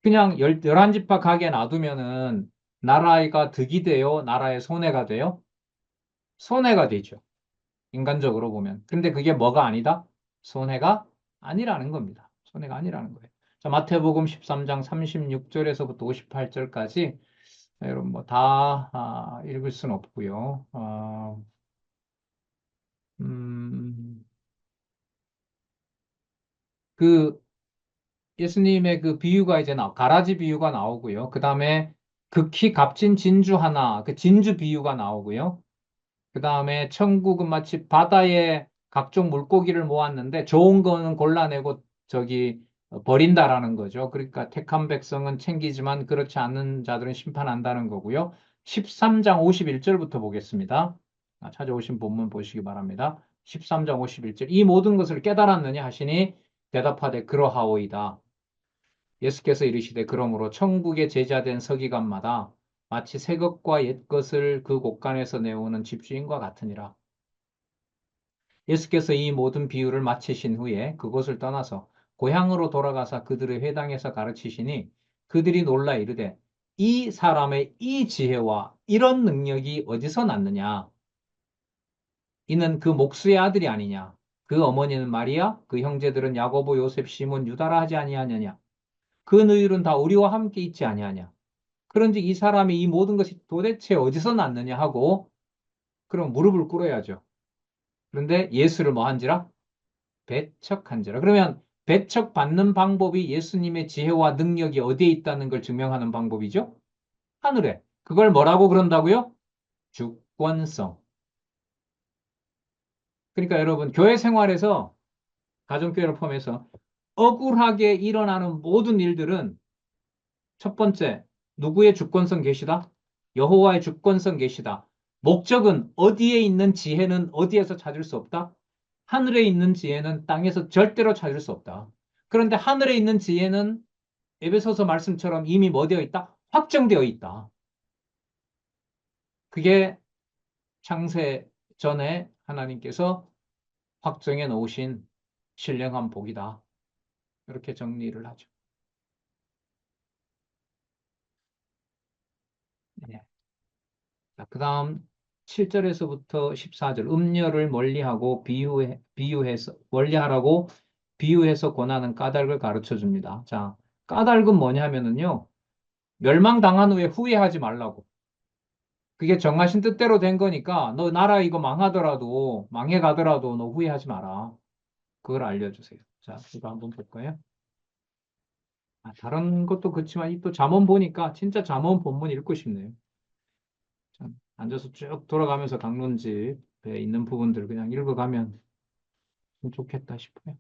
그냥 11지파 가게 놔두면은 나라가 득이 돼요? 나라의 손해가 돼요? 손해가 되죠. 인간적으로 보면. 근데 그게 뭐가 아니다? 손해가 아니라는 겁니다. 손해가 아니라는 거예요. 자, 마태복음 13장 36절에서부터 58절까지 여러분 뭐 다 읽을 수는 없고요. 음, 그 예수님의 그 비유가 이제 가라지 비유가 나오고요. 그 다음에 극히 값진 진주 하나, 그 진주 비유가 나오고요. 그 다음에 천국은 마치 바다에 각종 물고기를 모았는데 좋은 거는 골라내고 저기 버린다라는 거죠. 그러니까 택한 백성은 챙기지만 그렇지 않은 자들은 심판한다는 거고요. 13장 51절부터 보겠습니다. 찾아오신 본문 보시기 바랍니다. 13장 51절. 이 모든 것을 깨달았느냐 하시니 대답하되 그러하오이다. 예수께서 이르시되 그러므로 천국의 제자된 서기관마다 마치 새 것과 옛 것을 그 곳간에서 내오는 집주인과 같으니라. 예수께서 이 모든 비유를 마치신 후에 그곳을 떠나서 고향으로 돌아가사 그들의 회당에서 가르치시니 그들이 놀라 이르되 이 사람의 이 지혜와 이런 능력이 어디서 났느냐? 이는 그 목수의 아들이 아니냐? 그 어머니는 마리아, 그 형제들은 야고보, 요셉, 시몬, 유다라 하지 아니하느냐? 그 너희들은 다 우리와 함께 있지 아니하냐? 그런즉 이 사람이 이 모든 것이 도대체 어디서 났느냐 하고 그럼 무릎을 꿇어야죠. 그런데 예수를 뭐 한지라? 배척한지라. 그러면 배척받는 방법이 예수님의 지혜와 능력이 어디에 있다는 걸 증명하는 방법이죠? 하늘에. 그걸 뭐라고 그런다고요? 주권성. 그러니까 여러분 교회 생활에서 가정교회를 포함해서 억울하게 일어나는 모든 일들은 첫 번째, 누구의 주권성 계시다? 여호와의 주권성 계시다. 목적은 어디에 있는 지혜는 어디에서 찾을 수 없다? 하늘에 있는 지혜는 땅에서 절대로 찾을 수 없다. 그런데 하늘에 있는 지혜는 에베소서 말씀처럼 이미 뭐 되어 있다? 확정되어 있다. 그게 창세 전에 하나님께서 확정해 놓으신 신령한 복이다. 이렇게 정리를 하죠. 네. 자, 그 다음 7절에서부터 14절 음녀를 멀리하고 비유해서 멀리하라고 비유해서 권하는 까닭을 가르쳐 줍니다. 자, 까닭은 뭐냐면은요. 멸망당한 후에 후회하지 말라고. 그게 정하신 뜻대로 된 거니까 너 나라 이거 망하더라도 망해가더라도 너 후회하지 마라. 그걸 알려주세요. 자, 이거 한번 볼까요? 다른 것도 그렇지만 이 또 잠언 보니까 진짜 잠언 본문 읽고 싶네요. 참, 앉아서 쭉 돌아가면서 강론집에 있는 부분들 그냥 읽어가면 좀 좋겠다 싶어요.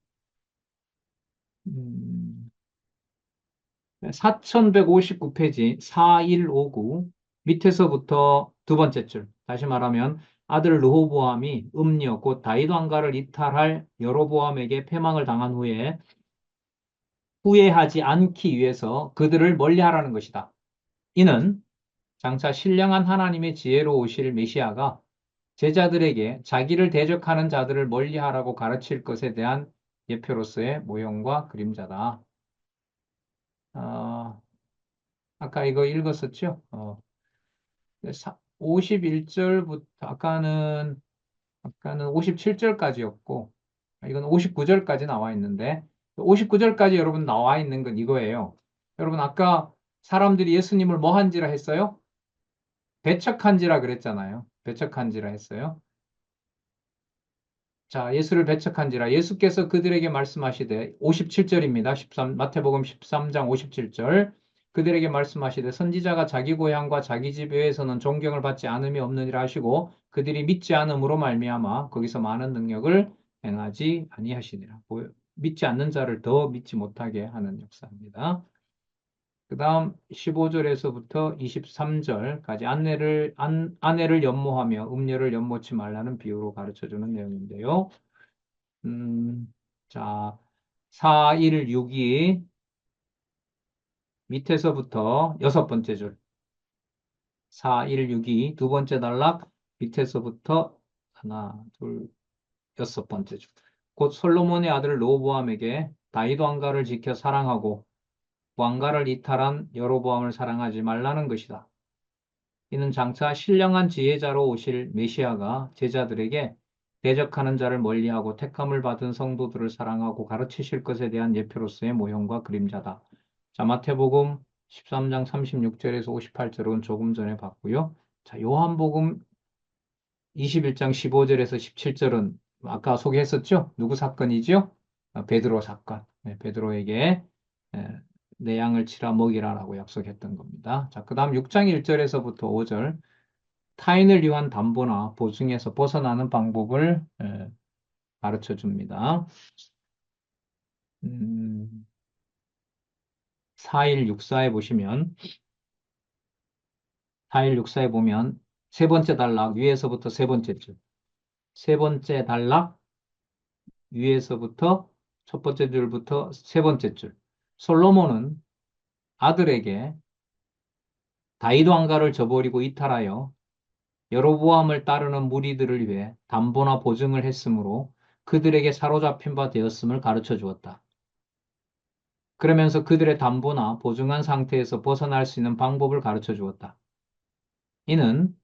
음, 4159페이지 4159 밑에서부터 두 번째 줄. 다시 말하면 아들 르호보암이 음녀 곧 다윗 왕가를 이탈할 여로보암에게 패망을 당한 후에 후회하지 않기 위해서 그들을 멀리하라는 것이다. 이는 장차 신령한 하나님의 지혜로 오실 메시아가 제자들에게 자기를 대적하는 자들을 멀리하라고 가르칠 것에 대한 예표로서의 모형과 그림자다. 어, 아까 이거 읽었었죠? 51절부터, 아까는 57절까지였고, 이건 59절까지 나와 있는데, 59절까지 여러분 나와 있는 건 이거예요. 여러분, 아까 사람들이 예수님을 뭐 한지라 했어요? 배척한지라 그랬잖아요. 배척한지라 했어요. 자, 예수를 배척한지라 예수께서 그들에게 말씀하시되 57절입니다. 마태복음 13장 57절. 그들에게 말씀하시되 선지자가 자기 고향과 자기 집 외에서는 존경을 받지 않음이 없느니라 하시고 그들이 믿지 않음으로 말미암아 거기서 많은 능력을 행하지 아니하시니라. 믿지 않는 자를 더 믿지 못하게 하는 역사입니다. 그 다음 15절에서부터 23절까지 아내를 연모하며 음녀를 연모치 말라는 비유로 가르쳐 주는 내용인데요. 자, 4162 밑에서부터 여섯 번째 줄. 4162 두 번째 단락 밑에서부터 하나, 둘, 여섯 번째 줄. 곧 솔로몬의 아들 로보암에게 다윗 왕가를 지켜 사랑하고 왕가를 이탈한 여로보암을 사랑하지 말라는 것이다. 이는 장차 신령한 지혜자로 오실 메시아가 제자들에게 대적하는 자를 멀리하고 택함을 받은 성도들을 사랑하고 가르치실 것에 대한 예표로서의 모형과 그림자다. 자, 마태복음 13장 36절에서 58절은 조금 전에 봤고요. 자, 요한복음 21장 15절에서 17절은 아까 소개했었죠? 누구 사건이죠? 베드로 사건. 네, 베드로에게 에, 내 양을 치라 먹이라라고 약속했던 겁니다. 자, 그 다음 6장 1절에서부터 5절 타인을 위한 담보나 보증에서 벗어나는 방법을 가르쳐 줍니다. 4164에 보시면 4164에 보면 세 번째 단락 위에서부터 세 번째 줄. 세 번째 단락 위에서부터 첫 번째 줄부터 세 번째 줄. 솔로몬은 아들에게 다윗 왕가를 저버리고 이탈하여 여로보암을 따르는 무리들을 위해 담보나 보증을 했으므로 그들에게 사로잡힌 바 되었음을 가르쳐 주었다. 그러면서 그들의 담보나 보증한 상태에서 벗어날 수 있는 방법을 가르쳐 주었다. 이는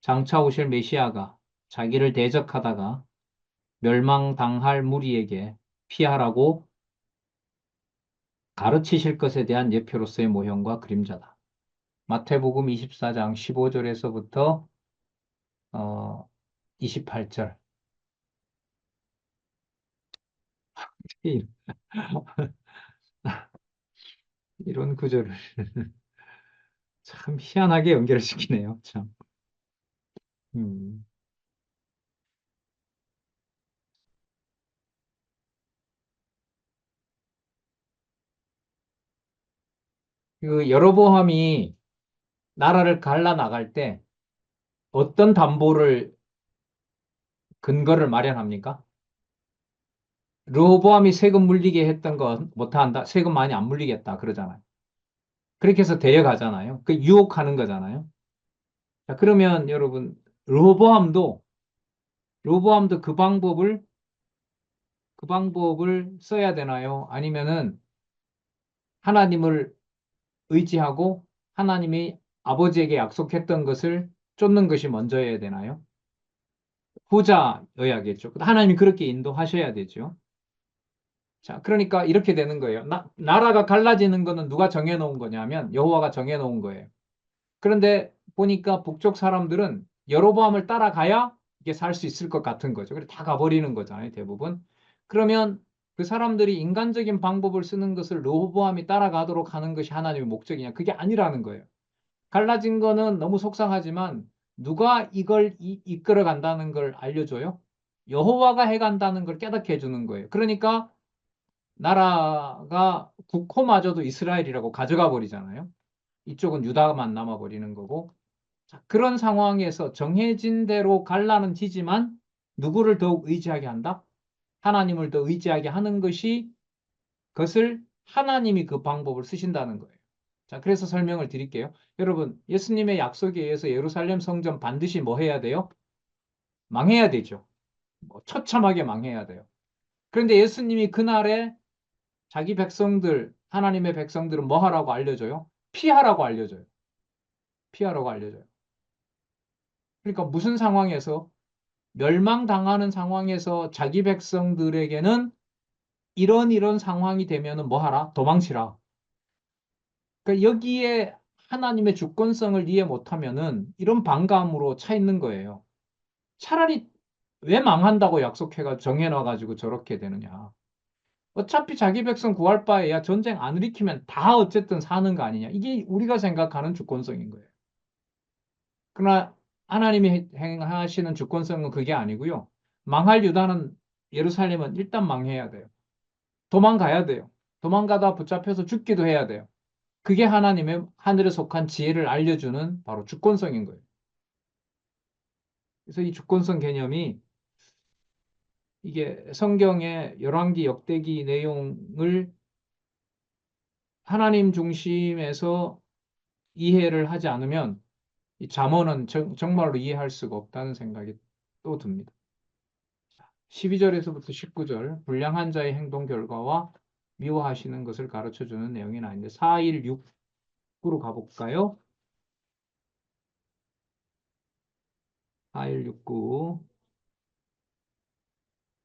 장차 오실 메시아가 자기를 대적하다가 멸망당할 무리에게 피하라고 가르치실 것에 대한 예표로서의 모형과 그림자다. 마태복음 24장 15절에서부터 28절. 이런 구절을 참 희한하게 연결시키네요. 참. 음. 그 여로보암이 나라를 갈라 나갈 때 어떤 담보를 근거를 마련합니까? 르호보암이 세금 물리게 했던 거 못한다. 세금 많이 안 물리겠다. 그러잖아요. 그렇게 해서 데려가잖아요. 그 유혹하는 거잖아요. 자, 그러면 여러분, 르호보암도 그 방법을 써야 되나요? 아니면은 하나님을 의지하고 하나님이 아버지에게 약속했던 것을 쫓는 것이 먼저여야 되나요? 후자여야겠죠. 하나님이 그렇게 인도하셔야 되죠. 자, 그러니까 이렇게 되는 거예요. 나라가 갈라지는 거는 누가 정해놓은 거냐면 여호와가 정해놓은 거예요. 그런데 보니까 북쪽 사람들은 여로보암을 따라가야 이게 살 수 있을 것 같은 거죠. 그래서 다 가버리는 거잖아요, 대부분. 그러면 그 사람들이 인간적인 방법을 쓰는 것을 르호보암이 따라가도록 하는 것이 하나님의 목적이냐? 그게 아니라는 거예요. 갈라진 거는 너무 속상하지만 누가 이걸 이끌어 간다는 걸 알려줘요? 여호와가 해간다는 걸 깨닫게 해주는 거예요. 그러니까 나라가 국호마저도 이스라엘이라고 가져가 버리잖아요. 이쪽은 유다만 남아버리는 거고. 자, 그런 상황에서 정해진 대로 갈라는 지지만 누구를 더욱 의지하게 한다? 하나님을 더 의지하게 하는 것이 그것을 하나님이 그 방법을 쓰신다는 거예요. 자, 그래서 설명을 드릴게요. 여러분, 예수님의 약속에 의해서 예루살렘 성전 반드시 뭐 해야 돼요? 망해야 되죠. 뭐 처참하게 망해야 돼요. 그런데 예수님이 그날에 자기 백성들, 하나님의 백성들은 뭐 하라고 알려줘요? 피하라고 알려줘요. 피하라고 알려줘요. 그러니까 무슨 상황에서 멸망당하는 상황에서 자기 백성들에게는 이런 상황이 되면은 뭐 하라? 도망치라. 그러니까 여기에 하나님의 주권성을 이해 못하면은 이런 반감으로 차 있는 거예요. 차라리 왜 망한다고 약속해가 정해놔가지고 저렇게 되느냐. 어차피 자기 백성 구할 바에야 전쟁 안 일으키면 다 어쨌든 사는 거 아니냐. 이게 우리가 생각하는 주권성인 거예요. 그러나 하나님이 행하시는 주권성은 그게 아니고요. 망할 유다는 예루살렘은 일단 망해야 돼요. 도망가야 돼요. 도망가다 붙잡혀서 죽기도 해야 돼요. 그게 하나님의 하늘에 속한 지혜를 알려주는 바로 주권성인 거예요. 그래서 이 주권성 개념이 이게 성경의 열왕기 역대기 내용을 하나님 중심에서 이해를 하지 않으면 이 잠언은 정말로 이해할 수가 없다는 생각이 또 듭니다. 12절에서부터 19절 불량한 자의 행동 결과와 미워하시는 것을 가르쳐 주는 내용이 나있는데 416구로 가볼까요? 4169.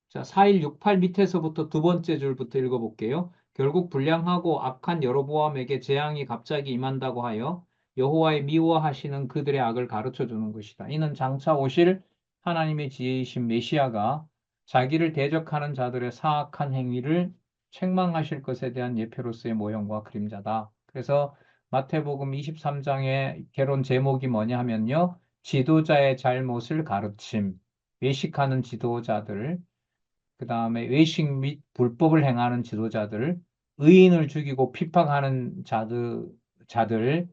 자, 4168 밑에서부터 두 번째 줄부터 읽어볼게요. 결국 불량하고 악한 여로보암에게 재앙이 갑자기 임한다고 하여 여호와의 미워하시는 그들의 악을 가르쳐 주는 것이다. 이는 장차 오실 하나님의 지혜이신 메시아가 자기를 대적하는 자들의 사악한 행위를 책망하실 것에 대한 예표로서의 모형과 그림자다. 그래서 마태복음 23장의 개론 제목이 뭐냐 하면요. 지도자의 잘못을 가르침, 외식하는 지도자들, 그 다음에 외식 및 불법을 행하는 지도자들, 의인을 죽이고 핍박하는 자들,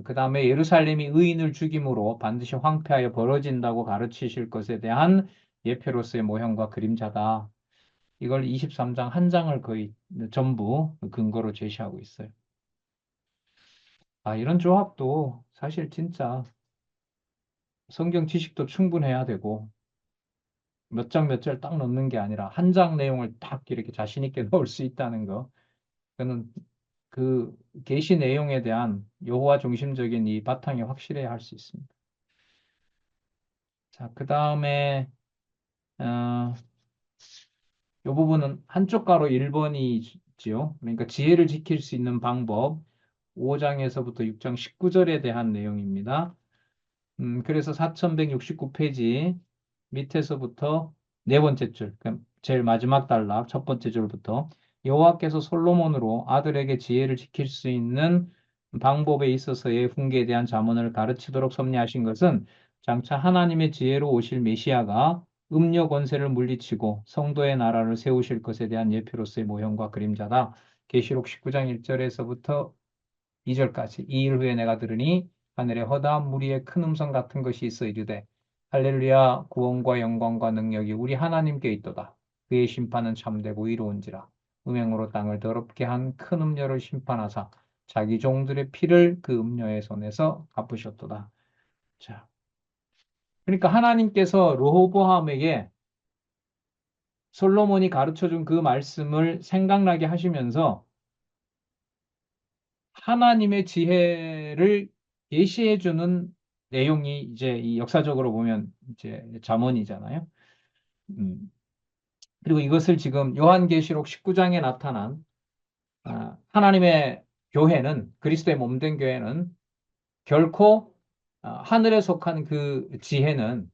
그 다음에 예루살렘이 의인을 죽임으로 반드시 황폐하여 벌어진다고 가르치실 것에 대한 예표로서의 모형과 그림자다. 이걸 23장 한 장을 거의 전부 근거로 제시하고 있어요. 아, 이런 조합도 사실 진짜 성경 지식도 충분해야 되고, 몇 장 몇 절 딱 넣는 게 아니라 한 장 내용을 딱 이렇게 자신 있게 넣을 수 있다는 거. 그는 그 계시 내용에 대한 여호와 중심적인 이 바탕이 확실해야 할 수 있습니다. 자, 그 다음에 이 부분은 한쪽 가로 1번이지요. 그러니까 지혜를 지킬 수 있는 방법 5장에서부터 6장 19절에 대한 내용입니다. 그래서 4169페이지 밑에서부터 네 번째 줄, 그럼 제일 마지막 단락 첫 번째 줄부터 여호와께서 솔로몬으로 아들에게 지혜를 지킬 수 있는 방법에 있어서의 훈계에 대한 자문을 가르치도록 섭리하신 것은 장차 하나님의 지혜로 오실 메시아가 음녀 권세를 물리치고 성도의 나라를 세우실 것에 대한 예표로서의 모형과 그림자다. 계시록 19장 1절에서부터 2절까지 이 일 후에 내가 들으니 하늘에 허다한 무리의 큰 음성 같은 것이 있어 이르되 할렐루야 구원과 영광과 능력이 우리 하나님께 있도다. 그의 심판은 참되고 의로운지라. 음행으로 땅을 더럽게 한 큰 음녀를 심판하사 자기 종들의 피를 그 음녀의 손에서 갚으셨도다. 자, 그러니까 하나님께서 르호보암에게 솔로몬이 가르쳐준 그 말씀을 생각나게 하시면서 하나님의 지혜를 계시해주는 내용이 이제 이 역사적으로 보면 이제 잠언이잖아요. 음, 그리고 이것을 지금 요한계시록 19장에 나타난 하나님의 교회는, 그리스도의 몸된 교회는 결코 하늘에 속한 그 지혜는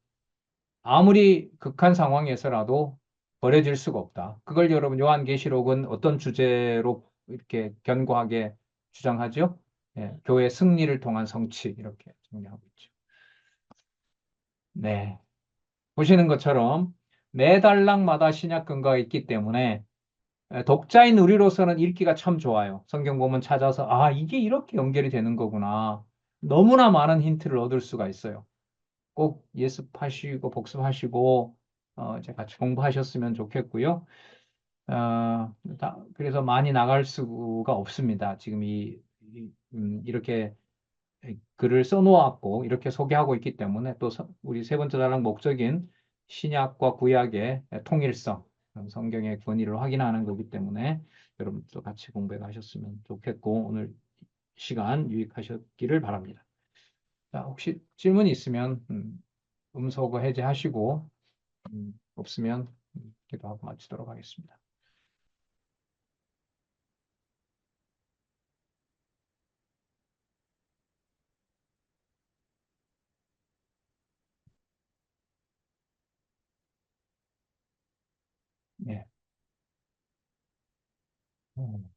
아무리 극한 상황에서라도 버려질 수가 없다. 그걸 여러분 요한계시록은 어떤 주제로 이렇게 견고하게 주장하죠? 예, 교회 승리를 통한 성취 이렇게 정리하고 있죠. 네, 보시는 것처럼 매 단락마다 신약 근거가 있기 때문에 독자인 우리로서는 읽기가 참 좋아요. 성경 보면 찾아서 아, 이게 이렇게 연결이 되는 거구나. 너무나 많은 힌트를 얻을 수가 있어요. 꼭 예습하시고 복습하시고 이제 같이 공부하셨으면 좋겠고요. 그래서 많이 나갈 수가 없습니다. 지금 이렇게 글을 써놓았고 이렇게 소개하고 있기 때문에 또 우리 세 번째 단락 목적인 신약과 구약의 통일성, 성경의 권위를 확인하는 거기 때문에 여러분도 같이 공부해 가셨으면 좋겠고 오늘 시간 유익하셨기를 바랍니다. 자, 혹시 질문이 있으면 음소거 해제하시고 없으면 기도하고 마치도록 하겠습니다. 네. 음,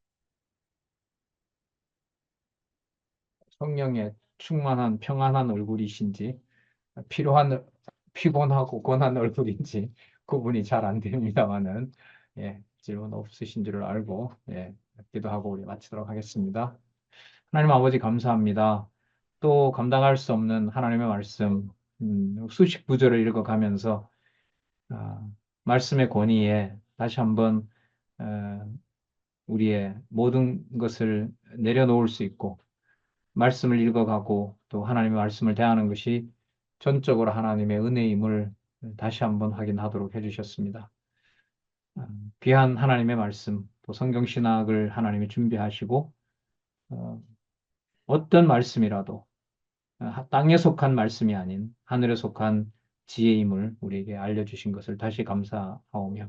성령의 충만한 평안한 얼굴이신지 필요한 피곤하고 고난 얼굴인지 구분이 잘 안 됩니다만은 질문 없으신 줄을 알고 기도하고 우리 마치도록 하겠습니다. 하나님 아버지 감사합니다. 또 감당할 수 없는 하나님의 말씀 수십 구절을 읽어가면서 아, 말씀의 권위에 다시 한번 어, 우리의 모든 것을 내려놓을 수 있고 말씀을 읽어가고 또 하나님의 말씀을 대하는 것이 전적으로 하나님의 은혜임을 다시 한번 확인하도록 해주셨습니다. 귀한 하나님의 말씀, 또 성경 신학을 하나님이 준비하시고 어, 어떤 말씀이라도 땅에 속한 말씀이 아닌 하늘에 속한 지혜임을 우리에게 알려주신 것을 다시 감사하오며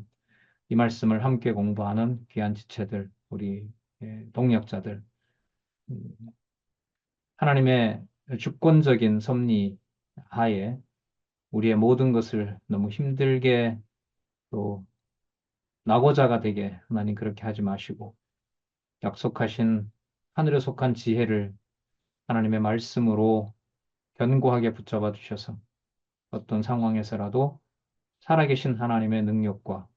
이 말씀을 함께 공부하는 귀한 지체들, 우리 동역자들, 음, 하나님의 주권적인 섭리 하에 우리의 모든 것을 너무 힘들게 또 낙오자가 되게 하나님 그렇게 하지 마시고 약속하신 하늘에 속한 지혜를 하나님의 말씀으로 견고하게 붙잡아 주셔서 어떤 상황에서라도 살아계신 하나님의 능력과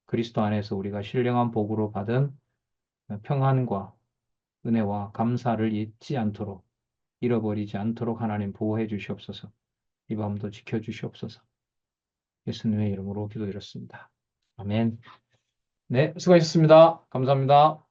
그리스도 안에서 우리가 신령한 복으로 받은 평안과 은혜와 감사를 잊지 않도록 잃어버리지 않도록 하나님 보호해 주시옵소서. 이 밤도 지켜 주시옵소서. 예수님의 이름으로 기도드렸습니다. 아멘. 네, 수고하셨습니다. 감사합니다.